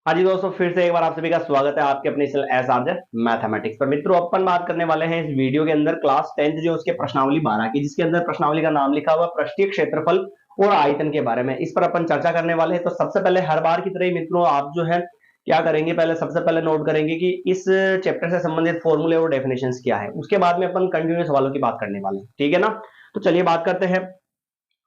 हाँ जी दोस्तों, फिर से एक बार आप सभी का स्वागत है आपके अपने एस आर मैथमेटिक्स पर। मित्रों, अपन बात करने वाले हैं इस वीडियो के अंदर क्लास 10th जो उसके प्रश्नावली 12 की, जिसके अंदर प्रश्नावली का नाम लिखा हुआ पृष्ठीय क्षेत्रफल और आयतन के बारे में। इस पर अपन चर्चा करने वाले हैं। तो सबसे पहले हर बार की तरह ही मित्रों, आप जो है क्या करेंगे, पहले सबसे पहले नोट करेंगे कि इस चैप्टर से संबंधित फॉर्मूले और डेफिनेशंस क्या है। उसके बाद में अपन कंटिन्यू सवालों की बात करने वाले हैं, ठीक है ना। तो चलिए बात करते हैं।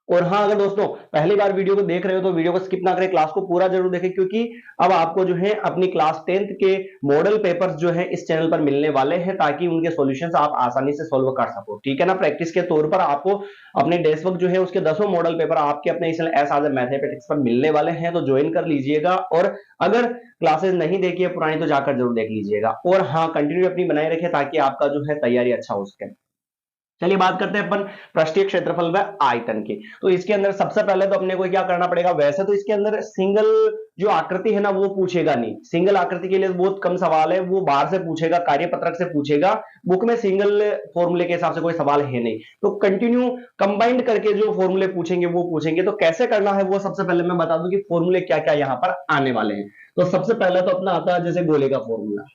और हाँ, अगर दोस्तों पहली बार वीडियो को देख रहे हो तो वीडियो को स्किप ना करें, क्लास को पूरा जरूर देखें, क्योंकि अब आपको जो है अपनी क्लास 10th के मॉडल पेपर्स जो है इस चैनल पर मिलने वाले हैं, ताकि उनके सॉल्यूशंस आप आसानी से सॉल्व कर सको, ठीक है ना। प्रैक्टिस के तौर पर आपको अपने डेस्क वर्क जो है उसके 10 मॉडल पेपर आपके अपने इस एस आज मैथमेटिक्स पर मिलने वाले हैं। तो ज्वाइन कर लीजिएगा, और अगर क्लासेस नहीं देखी है पुरानी तो जाकर जरूर देख लीजिएगा। और हाँ, कंटिन्यू अपनी बनाए रखें ताकि आपका जो है तैयारी अच्छा हो सके। चलिए बात करते हैं अपन पृष्ठीय क्षेत्रफल व आयतन की। तो इसके अंदर सबसे पहले तो अपने को क्या करना पड़ेगा, वैसे तो इसके अंदर सिंगल जो आकृति है ना वो पूछेगा नहीं। सिंगल आकृति के लिए बहुत कम सवाल है, वो बाहर से पूछेगा, कार्यपत्रक से पूछेगा। बुक में सिंगल फॉर्मूले के हिसाब से कोई सवाल है नहीं। तो कंटिन्यू कंबाइंड करके जो फॉर्मूले पूछेंगे वो पूछेंगे। तो कैसे करना है वो सबसे पहले मैं बता दूं कि फॉर्मूले क्या क्या यहां पर आने वाले हैं। तो सबसे पहले तो अपना आता है जैसे गोले का फॉर्मूला।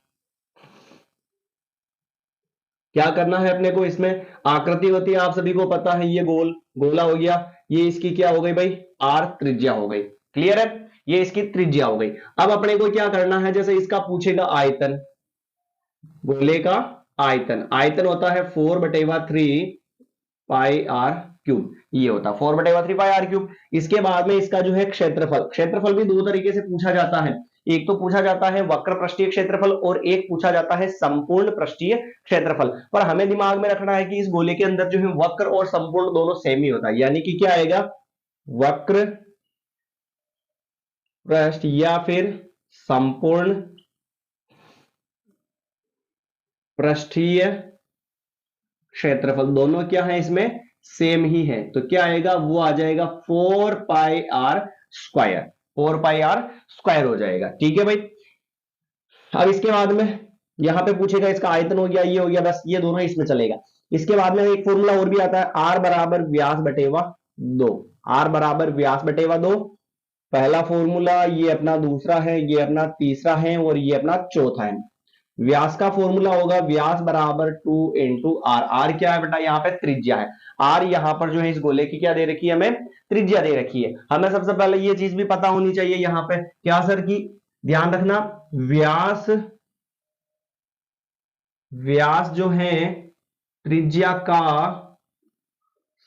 क्या करना है अपने को, इसमें आकृति होती है, आप सभी को पता है, ये गोला हो गया। ये इसकी क्या हो गई भाई, आर त्रिज्या हो गई। क्लियर है, ये इसकी त्रिज्या हो गई। अब अपने को क्या करना है, जैसे इसका पूछेगा आयतन, गोले का आयतन, आयतन होता है 4/3 पाई आर क्यूब। ये होता है 4/3 पाई आर क्यूब। इसके बाद में इसका जो है क्षेत्रफल, क्षेत्रफल भी दो तरीके से पूछा जाता है। एक तो पूछा जाता है वक्र पृष्ठीय क्षेत्रफल, और एक पूछा जाता है संपूर्ण पृष्ठीय क्षेत्रफल। पर हमें दिमाग में रखना है कि इस गोले के अंदर जो है वक्र और संपूर्ण दोनों सेम ही होता है, यानी कि क्या आएगा, वक्र पृष्ठ या फिर संपूर्ण पृष्ठीय क्षेत्रफल, दोनों क्या है इसमें सेम ही है। तो क्या आएगा, वो आ जाएगा 4 pi r square, 4 pi r square हो जाएगा, ठीक है भाई। अब इसके बाद में यहां पे पूछेगा इसका आयतन हो गया, ये हो गया, बस ये दोनों इसमें चलेगा। इसके बाद में एक फॉर्मूला और भी आता है, आर बराबर व्यास बटेवा 2। आर बराबर व्यास बटेवा 2 पहला फॉर्मूला, ये अपना दूसरा है, ये अपना तीसरा है, और ये अपना चौथा है। व्यास का फॉर्मूला होगा व्यास बराबर 2 × आर। आर क्या है बेटा, यहाँ पे त्रिज्या है। आर यहाँ पर जो है इस गोले की क्या दे रखी है, हमें त्रिज्या दे रखी है। हमें सबसे पहले ये चीज भी पता होनी चाहिए यहाँ पे, क्या सर की, ध्यान रखना, व्यास, व्यास जो है त्रिज्या का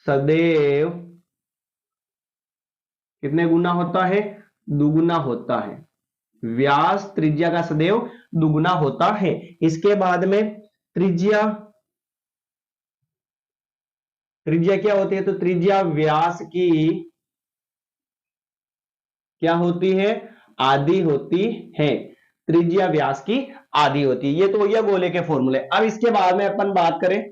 सदैव कितने गुना होता है, दुगुना होता है। व्यास त्रिज्या का सदैव दुगुना होता है। इसके बाद में त्रिज्या, त्रिज्या क्या होती है, तो त्रिज्या व्यास की क्या होती है, आधी होती है। त्रिज्या व्यास की आधी होती है। ये तो हो गया गोले के फॉर्मूले। अब इसके बाद में अपन बात करें,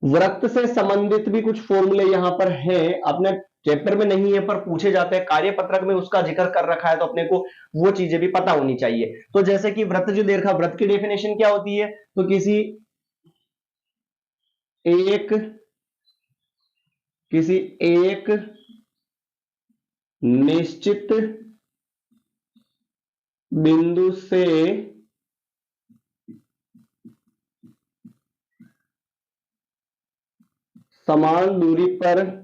वृत्त से संबंधित भी कुछ फॉर्मूले यहां पर हैं, अपने चैप्टर में नहीं है पर पूछे जाते हैं, कार्यपत्रक में उसका जिक्र कर रखा है, तो अपने को वो चीजें भी पता होनी चाहिए। तो जैसे कि वृत्त जो दे रखा, वृत्त की डेफिनेशन क्या होती है, तो किसी एक, किसी एक निश्चित बिंदु से समान दूरी पर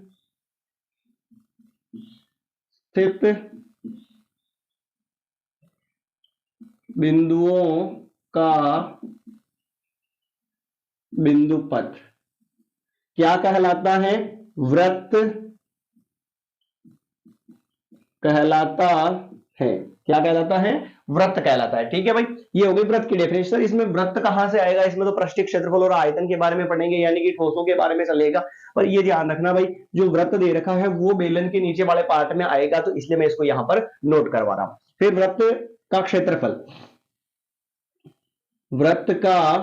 स्थित बिंदुओं का बिंदुपथ क्या कहलाता है, वृत्त कहलाता है। क्या कहलाता है, वृत्त कहलाता है, ठीक है भाई। ये हो गई वृत्त की डेफिनेशन। इसमें वृत्त कहां से आएगा, इसमें तो पृष्ठीय क्षेत्रफल और आयतन के बारे में पढ़ेंगे, यानी कि ठोसों के बारे में चलेगा। पर ये ध्यान रखना भाई, जो वृत्त दे रखा है वो बेलन के नीचे वाले पार्ट में आएगा, तो इसलिए मैं इसको यहां पर नोट करवा रहा हूं। फिर वृत्त का क्षेत्रफल, वृत्त का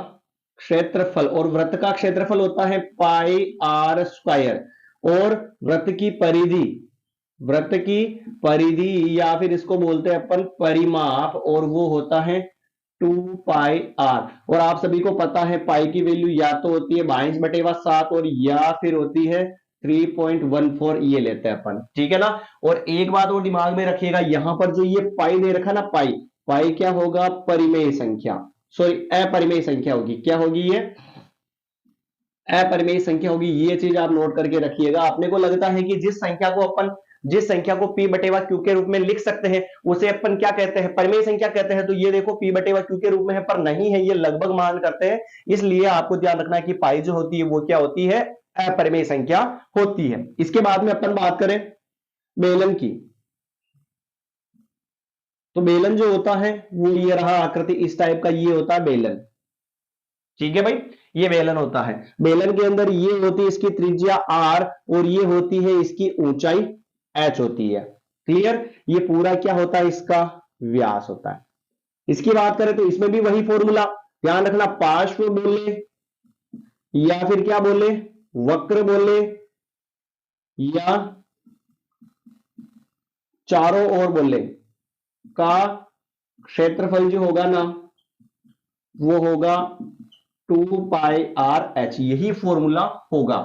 क्षेत्रफल, और वृत्त का क्षेत्रफल होता है पाई आर स्क्वायर, और वृत्त की परिधि, वृत्त की परिधि या फिर इसको बोलते हैं अपन परिमाप, और वो होता है 2 पाई आर। और आप सभी को पता है पाई की वैल्यू या तो होती है 22/7 और या फिर होती है 3.14 ये लेते हैं अपन, ठीक है ना। और एक बात और दिमाग में रखिएगा, यहां पर जो ये पाई दे रखा ना, पाई पाई क्या होगा, परिमेय संख्या, सॉरी अपरिमेय संख्या होगी। क्या होगी ये, अपरिमेय संख्या होगी। ये चीज आप नोट करके रखिएगा। अपने को लगता है कि जिस संख्या को p बटेवा q के रूप में लिख सकते हैं उसे अपन क्या कहते हैं, परिमेय संख्या कहते हैं। तो ये देखो p बटेवा q के रूप में है, पर नहीं है, ये लगभग मान करते हैं। इसलिए आपको ध्यान रखना है कि पाई जो होती है वो क्या होती है, अपरिमेय संख्या होती है। इसके बाद में अपन बात करें बेलन की, तो बेलन जो होता है वो ये रहा आकृति इस टाइप का, ये होता है बेलन, ठीक है भाई। ये बेलन होता है। बेलन के अंदर ये होती है इसकी त्रिज्या r और ये होती है इसकी ऊंचाई h होती है। क्लियर। ये पूरा क्या होता है, इसका व्यास होता है। इसकी बात करें तो इसमें भी वही फॉर्मूला, ध्यान रखना, पार्श्व बोले या फिर क्या बोले, वक्र बोले या चारों ओर बोले का क्षेत्रफल जो होगा ना वो होगा 2 पाई r h, यही फॉर्मूला होगा।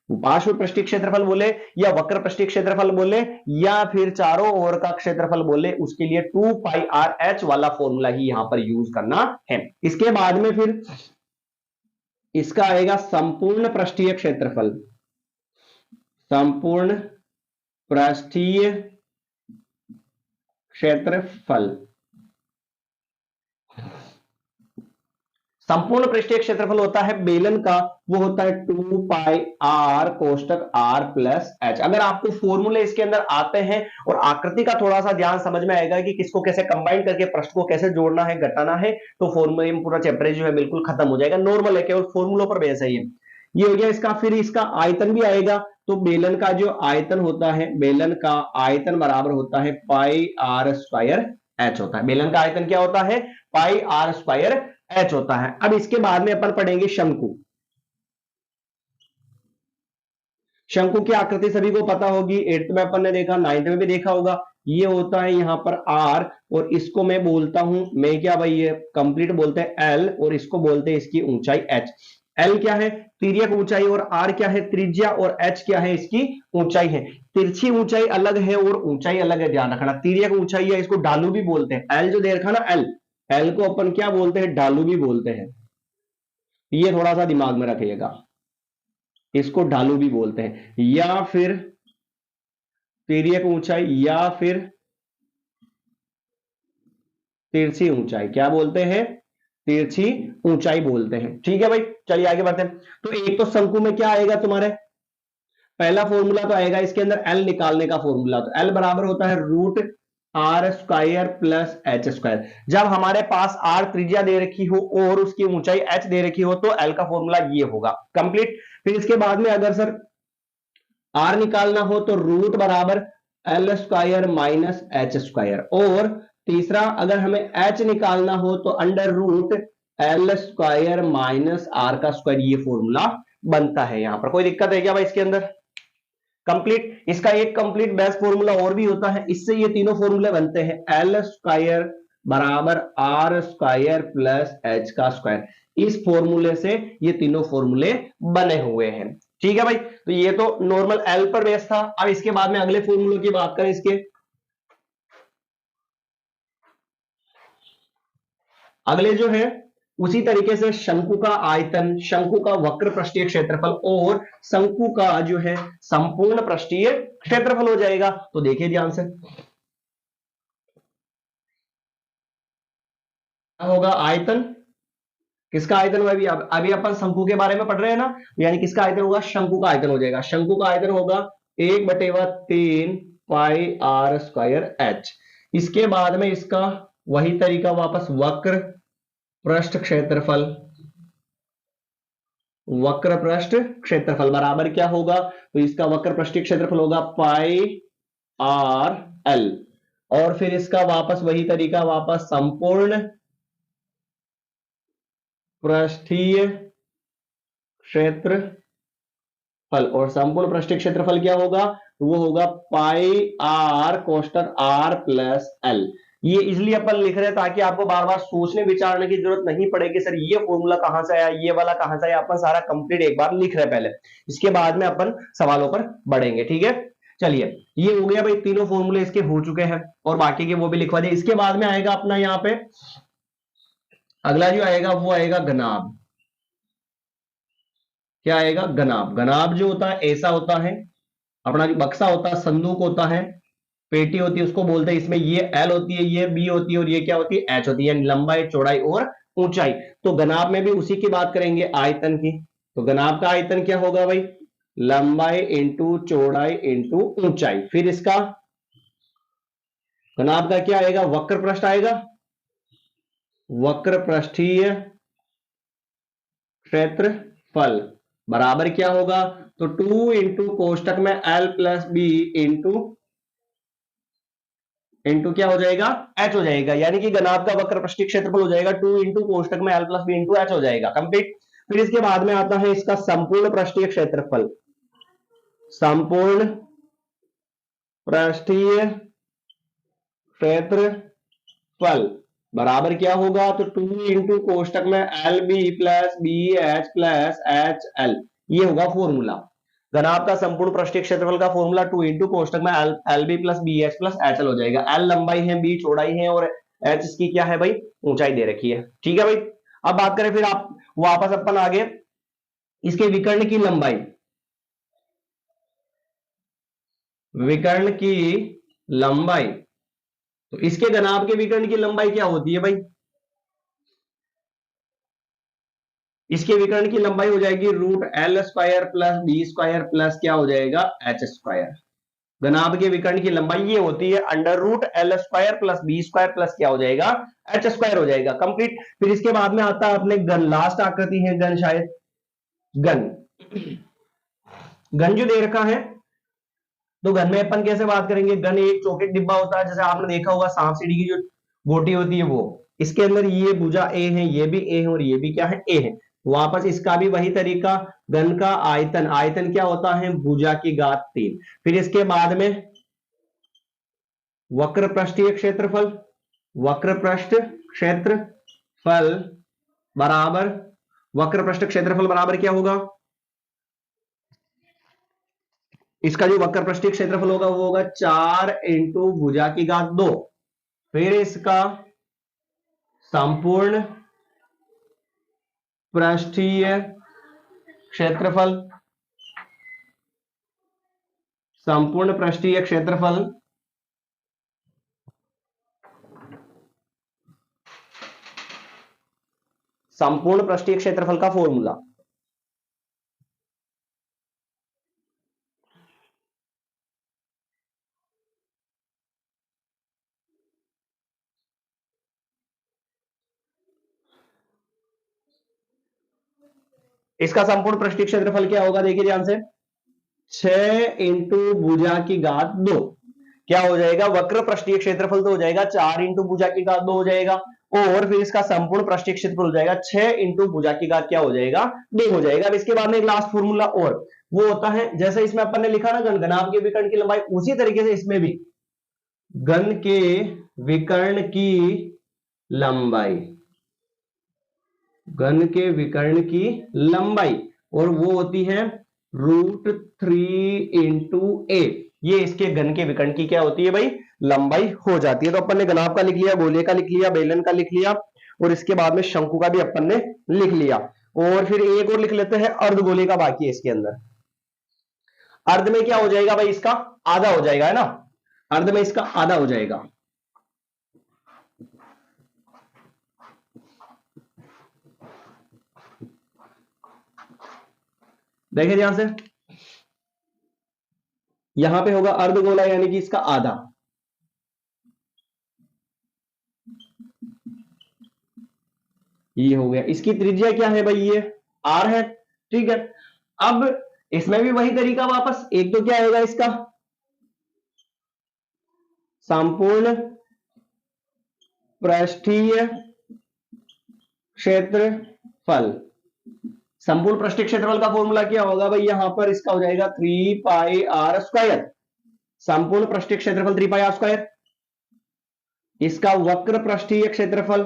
पार्श्व पृष्ठीय क्षेत्रफल बोले या वक्र पृष्ठीय क्षेत्रफल बोले या फिर चारों ओर का क्षेत्रफल बोले, उसके लिए 2 पाई r h वाला फॉर्मूला ही यहां पर यूज करना है। इसके बाद में फिर इसका आएगा संपूर्ण पृष्ठीय क्षेत्रफल, संपूर्ण पृष्ठीय क्षेत्रफल। संपूर्ण पृष्ठीय क्षेत्रफल होता है बेलन का, वो होता है 2 पाई r कोष्टक r प्लस h। अगर आपको फॉर्मूले इसके अंदर आते हैं और आकृति का थोड़ा सा ध्यान समझ में आएगा कि किसको कैसे कंबाइन करके पृष्ठ को कैसे जोड़ना है, घटाना है, तो फॉर्मूले में पूरा चैप्टर जो है बिल्कुल खत्म हो जाएगा। नॉर्मल है, केवल फॉर्मूलों पर बेस है ये हो गया इसका। फिर इसका आयतन भी आएगा, तो बेलन का जो आयतन होता है, बेलन का आयतन बराबर होता है पाई r स्क्वायर h होता है। बेलन का आयतन क्या होता है, पाई r स्क्वायर h होता है। अब इसके बाद में अपन पढ़ेंगे शंकु। शंकु की आकृति सभी को पता होगी, 8th में अपन ने देखा, 9th में भी देखा होगा। ये होता है यहां पर r और इसको मैं बोलता हूं, मैं क्या भाई, ये कंप्लीट बोलते हैं l और इसको बोलते हैं इसकी ऊंचाई h। l क्या है, तिर्यक ऊंचाई, और r क्या है, त्रिज्या, और h क्या है, इसकी ऊंचाई है। तिरछी ऊंचाई अलग है और ऊंचाई अलग है, ध्यान रखना। तिर्यक ऊंचाई है, इसको ढालू भी बोलते हैं। l जो दे रखा ना, l को अपन क्या बोलते हैं, ढालू भी बोलते हैं। ये थोड़ा सा दिमाग में रखिएगा, इसको ढालू भी बोलते हैं, या फिर तिर्यक ऊंचाई या फिर तिरछी ऊंचाई, क्या बोलते हैं, तिरछी ऊंचाई बोलते हैं। ठीक है भाई, चलिए आगे बढ़ते हैं। तो एक तो शंकु में क्या आएगा तुम्हारे, पहला फॉर्मूला तो आएगा इसके अंदर एल निकालने का फॉर्मूला, तो एल बराबर होता है root R square plus H square. जब हमारे पास आर त्रिज्या दे रखी हो और उसकी ऊंचाई एच दे रखी हो तो एल का फॉर्मूला ये होगा, कंप्लीट। फिर इसके बाद में अगर सर आर निकालना हो तो रूट बराबर L square minus H square, और तीसरा अगर हमें एच निकालना हो तो under root L square minus R का स्क्वायर, ये फॉर्मूला बनता है। यहां पर कोई दिक्कत है क्या भाई इसके अंदर, कंप्लीट। इसका एक कंप्लीट बेस फॉर्मूला और भी होता है, इससे ये तीनों फॉर्मूले बनते हैं, एल स्क्वायर बराबर आर स्क्वायर प्लस एच का स्क्वायर। इस फॉर्मूले से ये तीनों फॉर्मूले बने हुए हैं। ठीक है भाई, तो ये तो नॉर्मल एल पर बेस था। अब इसके बाद में अगले फॉर्मूले की बात करें, इसके अगले जो है उसी तरीके से शंकु का आयतन, शंकु का वक्र पृष्ठीय क्षेत्रफल और शंकु का जो है संपूर्ण पृष्ठीय क्षेत्रफल हो जाएगा। तो देखिए ध्यान से, क्या होगा, आयतन, किसका आयतन होगा, अभी अपन शंकु के बारे में पढ़ रहे हैं ना, यानी किसका आयतन होगा, शंकु का आयतन हो जाएगा। शंकु का आयतन होगा 1/3 पाई आर स्क्वायर एच। इसके बाद में इसका वही तरीका वापस, वक्र पृष्ठ क्षेत्रफल, वक्र पृष्ठ क्षेत्रफल बराबर क्या होगा, तो इसका वक्र पृष्ठीय क्षेत्रफल होगा पाई आर एल, और फिर इसका वापस वही तरीका, वापस संपूर्ण पृष्ठीय क्षेत्रफल, और संपूर्ण पृष्ठीय क्षेत्रफल क्या होगा, वो होगा पाई आर कोष्टक आर प्लस एल। ये इसलिए अपन लिख रहे हैं ताकि आपको बार बार सोचने विचारने की जरूरत नहीं पड़े कि सर ये फॉर्मूला कहां से आया, ये वाला कहां से आया। अपन सारा कंप्लीट एक बार लिख रहे हैं पहले, इसके बाद में अपन सवालों पर बढ़ेंगे। ठीक है, चलिए ये हो गया भाई, तीनों फॉर्मूले इसके हो चुके हैं और बाकी के वो भी लिखवा दिए। इसके बाद में आएगा अपना यहां पे अगला जो आएगा वो आएगा घनाभ। क्या आएगा? घनाभ। घनाभ जो होता है ऐसा होता है, अपना जो बक्सा होता है, संदूक होता है, पेटी होती है, उसको बोलते हैं। इसमें ये एल होती है, ये बी होती है और ये क्या होती है? एच होती है, यानी लंबाई, चौड़ाई और ऊंचाई। तो घनाभ में भी उसी की बात करेंगे, आयतन की। तो घनाभ का आयतन क्या होगा भाई? लंबाई इंटू चौड़ाई इंटू ऊंचाई। फिर इसका घनाभ का क्या आएगा? वक्र पृष्ठ आएगा, वक्र पृष्ठीय क्षेत्रफल बराबर क्या होगा? तो 2 इंटू कोष्टक में एल प्लस बी इंटू क्या हो जाएगा? एच हो जाएगा। यानी कि घनाभ का वक्र पृष्ठीय क्षेत्रफल हो जाएगा 2 इंटू कोष्टक में L plus B into H हो जाएगा, कंप्लीट। फिर इसके बाद में आता है इसका संपूर्ण पृष्ठीय क्षेत्रफल। संपूर्ण पृष्ठीय क्षेत्रफल बराबर क्या होगा? तो 2 इंटू कोष्टक में L B plus B H plus H L, ये होगा फॉर्मूला। घनाभ का संपूर्ण पृष्ठीय क्षेत्रफल का फॉर्मूला 2 इंटू कोष्टक में L B plus B H plus H L हो जाएगा। एल लंबाई है, बी चौड़ाई है और एच इसकी क्या है भाई? ऊंचाई दे रखी है। ठीक है भाई, अब बात करें फिर आप वापस अपन आगे इसके विकर्ण की लंबाई। विकर्ण की लंबाई, तो इसके घनाभ के विकर्ण की लंबाई क्या होती है भाई? इसके विकर्ण की लंबाई हो जाएगी root L square plus B square plus क्या हो जाएगा? H square. घनाभ के विकर्ण की लंबाई ये होती है under root L square plus B square plus क्या हो जाएगा? एच स्क्वायर हो जाएगा, कंप्लीट। फिर इसके बाद में आता है अपने घन, लास्ट आकृति है घन, शायद घन। घन जो दे रखा है, तो घन में अपन कैसे बात करेंगे? घन एक चौकेट डिब्बा होता है, जैसे आपने देखा होगा सांप सीढ़ी की जो गोटी होती है वो, इसके अंदर ये भुजा ए है, ये भी ए है और ये भी क्या है? ए है। वापस इसका भी वही तरीका, घन का आयतन, आयतन क्या होता है? भुजा की घात 3। फिर इसके बाद में वक्र पृष्ठीय क्षेत्रफल, वक्र पृष्ठ क्षेत्रफल बराबर, वक्र पृष्ठ क्षेत्रफल बराबर क्या होगा? इसका जो वक्र पृष्ठीय क्षेत्रफल होगा वो होगा 4 इंटू भुजा की घात 2। फिर इसका संपूर्ण पृष्ठीय क्षेत्रफल, संपूर्ण पृष्ठीय क्षेत्रफल संपूर्ण पृष्ठीय क्षेत्रफल का फॉर्मूला। इसका संपूर्ण पृष्ठीय क्षेत्रफल क्या होगा? देखिए ध्यान से, 6 इंटू भुजा की घात 2 क्या हो जाएगा? वक्र पृष्ठीय क्षेत्रफल तो हो जाएगा 4 इंटू भुजा की घात 2 हो जाएगा, और फिर इसका संपूर्ण पृष्ठीय क्षेत्रफल हो जाएगा 6 इंटू भुजा की घात क्या हो जाएगा? 2 हो जाएगा। अब इसके बाद में एक लास्ट फॉर्मूला और, वो होता है जैसे इसमें अपन ने लिखा ना घन, घनाभ के विकर्ण की लंबाई, उसी तरीके से इसमें भी घन के विकर्ण की लंबाई, घन के विकर्ण की लंबाई, और वो होती है √3 इंटू ए। ये इसके घन के विकर्ण की क्या होती है भाई? लंबाई हो जाती है। तो अपन ने घनाभ का लिख लिया, गोले का लिख लिया, बेलन का लिख लिया, और इसके बाद में शंकु का भी अपन ने लिख लिया। और फिर एक और लिख लेते हैं, अर्धगोले का बाकी है इसके अंदर। अर्ध में क्या हो जाएगा भाई? इसका आधा हो जाएगा, है ना? अर्ध में इसका आधा हो जाएगा। देखिए ध्यान से, यहां पे होगा अर्धगोला, यानी कि इसका आधा। ये हो गया। इसकी त्रिज्या क्या है भाई? ये आर है, ठीक है। अब इसमें भी वही तरीका वापस, एक तो क्या आएगा इसका संपूर्ण पृष्ठीय क्षेत्रफल। संपूर्ण पृष्ठीय क्षेत्रफल का फॉर्मूला क्या होगा भाई? यहां पर इसका हो जाएगा 3 पाई आर स्क्वायर। संपूर्ण पृष्ठीय क्षेत्रफल 3 पाई आर स्क्वायर। इसका वक्र पृष्ठीय क्षेत्रफल,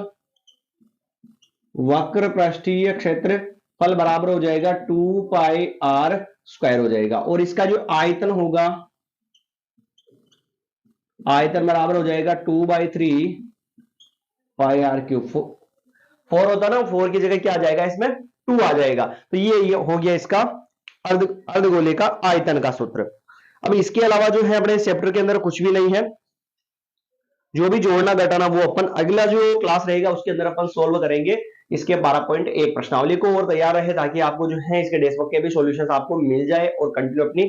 वक्र पृष्ठीय क्षेत्रफल बराबर हो जाएगा 2πr स्क्वायर हो जाएगा। और इसका जो आयतन होगा, आयतन बराबर हो जाएगा 2/3πr³। 4 होता ना, 4 की जगह क्या आ जाएगा, इसमें 2 आ जाएगा। तो ये हो गया इसका अर्धगोले का आयतन का सूत्र। अब इसके अलावा जो है अपने चैप्टर के अंदर कुछ भी नहीं है। जो भी जोड़ना घटाना वो अपन अगला जो क्लास रहेगा उसके अंदर अपन सोल्व करेंगे इसके 12.1 प्रश्नावली को। और तैयार रहे ताकि आपको जो है इसके डेस्क के भी सॉल्यूशंस आपको मिल जाए और कंटिन्यू अपनी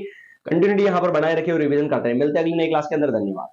कंटिन्यूटी यहां पर बनाए रखे और रिवीजन करते रहे। मिलते हैं अगली नई क्लास के अंदर। धन्यवाद।